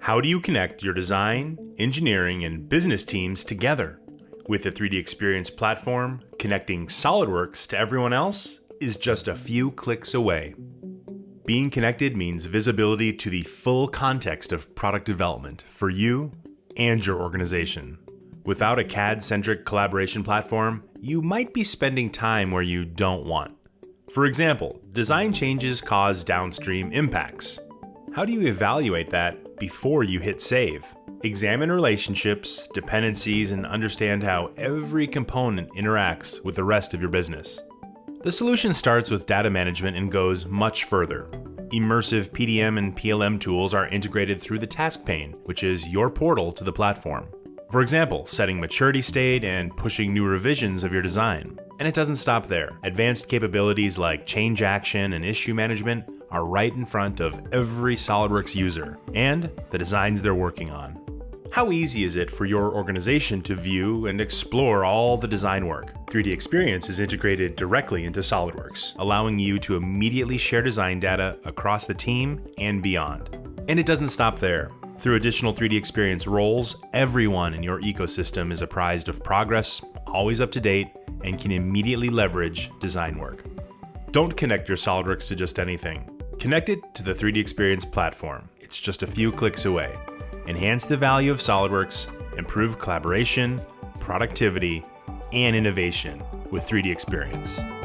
How do you connect your design, engineering, and business teams together? With the 3DEXPERIENCE platform, connecting SOLIDWORKS to everyone else is just a few clicks away. Being connected means visibility to the full context of product development for you and your organization. Without a CAD-centric collaboration platform, you might be spending time where you don't want. For example, design changes cause downstream impacts. How do you evaluate that before you hit save? Examine relationships, dependencies, and understand how every component interacts with the rest of your business. The solution starts with data management and goes much further. Immersive PDM and PLM tools are integrated through the task pane, which is your portal to the platform. For example, setting maturity state and pushing new revisions of your design. And it doesn't stop there. Advanced capabilities like change action and issue management are right in front of every SOLIDWORKS user and the designs they're working on. How easy is it for your organization to view and explore all the design work? 3DEXPERIENCE is integrated directly into SOLIDWORKS, allowing you to immediately share design data across the team and beyond. And it doesn't stop there. Through additional 3DEXPERIENCE roles, everyone in your ecosystem is apprised of progress, always up to date, and can immediately leverage design work. Don't connect your SOLIDWORKS to just anything. Connect it to the 3DEXPERIENCE platform. It's just a few clicks away. Enhance the value of SOLIDWORKS, improve collaboration, productivity, and innovation with 3DEXPERIENCE.